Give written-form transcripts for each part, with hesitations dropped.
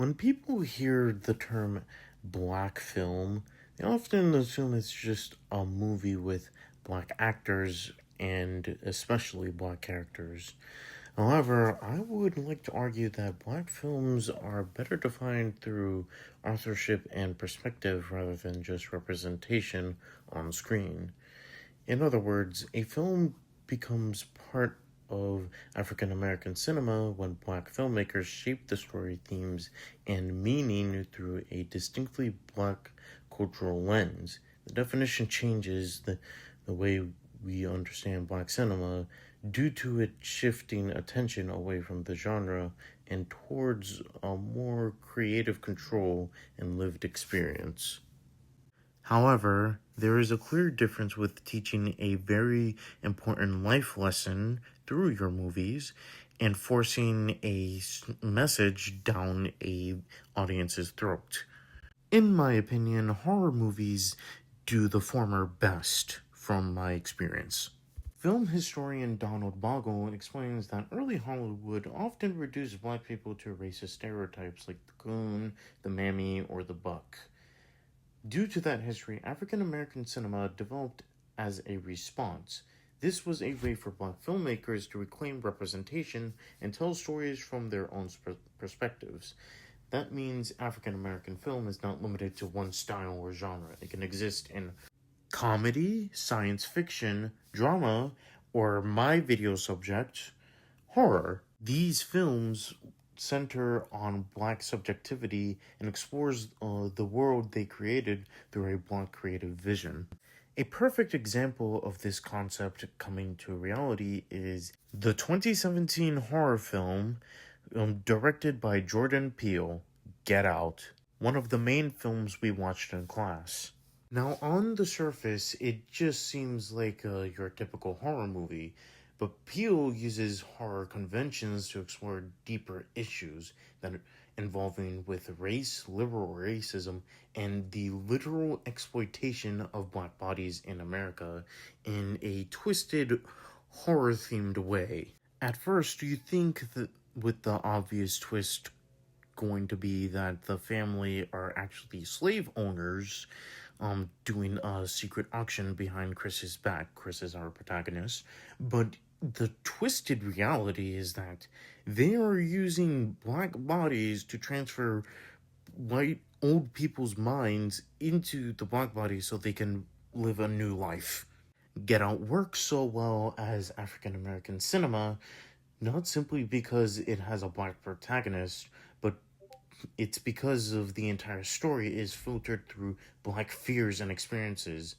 When people hear the term black film, they often assume it's just a movie with black actors and especially black characters. However, I would like to argue that black films are better defined through authorship and perspective rather than just representation on screen. In other words, a film becomes part of African American cinema when black filmmakers shape the story themes and meaning through a distinctly black cultural lens. The definition changes the way we understand black cinema due to it shifting attention away from the genre and towards a more creative control and lived experience. However, there is a clear difference with teaching a very important life lesson through your movies and forcing a message down a audience's throat. In my opinion, horror movies do the former best from my experience. Film historian Donald Bogle explains that early Hollywood often reduced black people to racist stereotypes like the coon, the mammy, or the buck. Due to that history, African American cinema developed as a response. This was a way for black filmmakers to reclaim representation and tell stories from their own perspectives. That means African American film is not limited to one style or genre. It can exist in comedy, science fiction, drama, or my video subject, horror. These films center on black subjectivity and explores the world they created through a black creative vision. A perfect example of this concept coming to reality is the 2017 horror film directed by Jordan Peele, Get Out, one of the main films we watched in class. Now, on the surface, it just seems like your typical horror movie, but Peele uses horror conventions to explore deeper issues that involving with race, liberal racism, and the literal exploitation of black bodies in America in a twisted, horror-themed way. At first, you think that with the obvious twist going to be that the family are actually slave owners, doing a secret auction behind Chris's back. Chris is our protagonist. But the twisted reality is that they are using black bodies to transfer white old people's minds into the black bodies so they can live a new life. Get Out works so well as African American cinema, not simply because it has a black protagonist, but it's because of the entire story is filtered through black fears and experiences.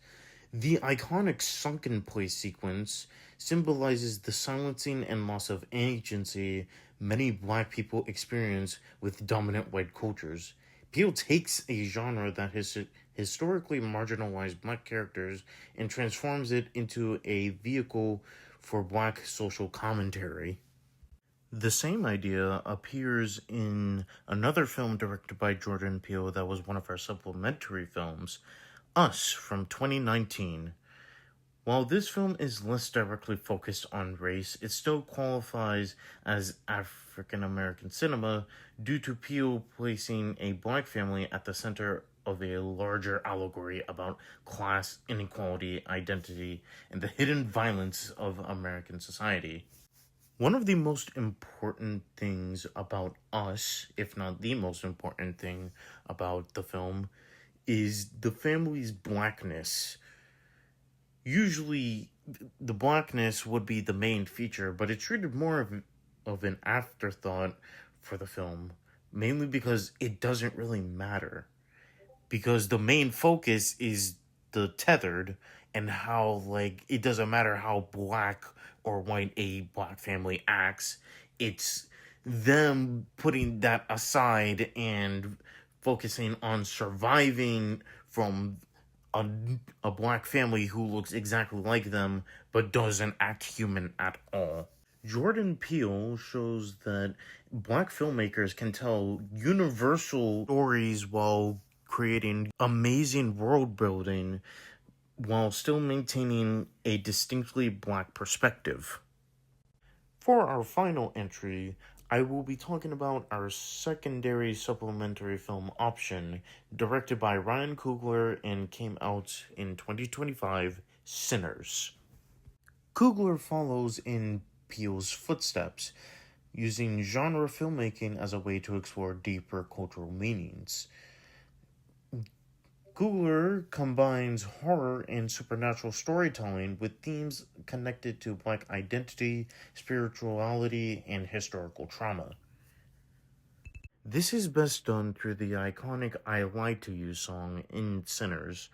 The iconic sunken place sequence symbolizes the silencing and loss of agency many black people experience with dominant white cultures. Peele takes a genre that has historically marginalized black characters and transforms it into a vehicle for black social commentary. The same idea appears in another film directed by Jordan Peele that was one of our supplementary films, Us, from 2019. While this film is less directly focused on race, it still qualifies as African American cinema due to Peele placing a black family at the center of a larger allegory about class, inequality, identity, and the hidden violence of American society. One of the most important things about Us, if not the most important thing about the film, is the family's blackness. Usually, the blackness would be the main feature, but it's treated more of an afterthought for the film, mainly because it doesn't really matter. Because the main focus is the tethered and how, like, it doesn't matter how black or white a black family acts. It's them putting that aside and focusing on surviving from a black family who looks exactly like them but doesn't act human at all. Jordan Peele shows that black filmmakers can tell universal stories while creating amazing world building while still maintaining a distinctly black perspective. For our final entry, I will be talking about our secondary supplementary film option, directed by Ryan Coogler and came out in 2025, Sinners. Coogler follows in Peele's footsteps, using genre filmmaking as a way to explore deeper cultural meanings. Coogler combines horror and supernatural storytelling with themes connected to Black identity, spirituality, and historical trauma. This is best done through the iconic I Lied to You song in Sinners,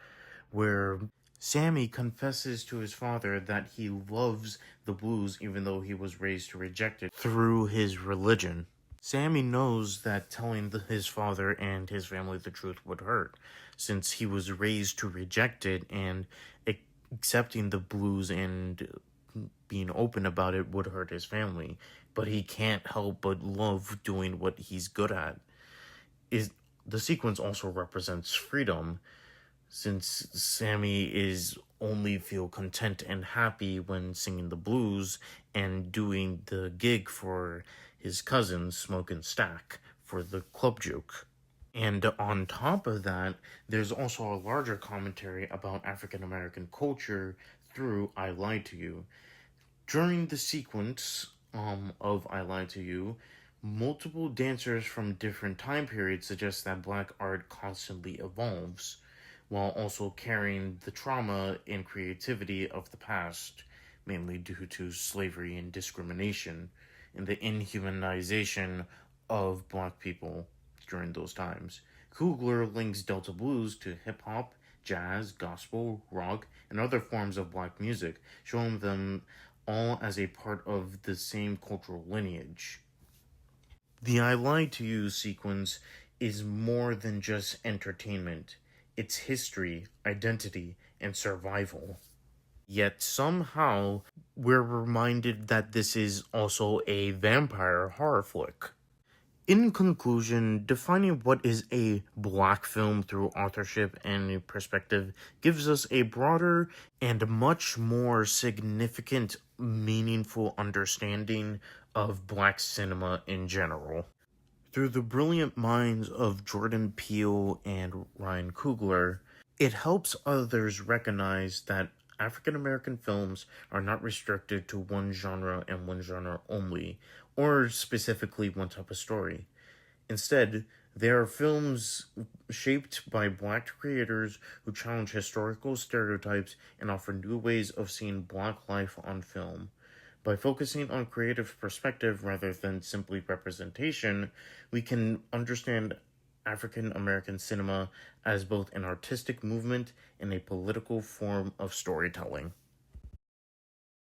where Sammy confesses to his father that he loves the blues even though he was raised to reject it through his religion. Sammy knows that telling his father and his family the truth would hurt, since he was raised to reject it, and accepting the blues and being open about it would hurt his family. But he can't help but love doing what he's good at. The sequence also represents freedom, since Sammy is only feel content and happy when singing the blues and doing the gig for his cousin Smoke and Stack for the club joke. And on top of that, there's also a larger commentary about African American culture through I Lied to You. During the sequence of I Lied to You, multiple dancers from different time periods suggest that Black art constantly evolves, while also carrying the trauma and creativity of the past, mainly due to slavery and discrimination, and the inhumanization of Black people during those times. Coogler links Delta blues to hip hop, jazz, gospel, rock, and other forms of Black music, showing them all as a part of the same cultural lineage. The I Lied to You sequence is more than just entertainment. It's history, identity, and survival. Yet somehow, we're reminded that this is also a vampire horror flick. In conclusion, defining what is a Black film through authorship and perspective gives us a broader and much more significant, meaningful understanding of Black cinema in general. Through the brilliant minds of Jordan Peele and Ryan Coogler, it helps others recognize that African American films are not restricted to one genre and one genre only, or specifically one type of story. Instead, they are films shaped by Black creators who challenge historical stereotypes and offer new ways of seeing Black life on film. By focusing on creative perspective rather than simply representation, we can understand African American cinema as both an artistic movement and a political form of storytelling.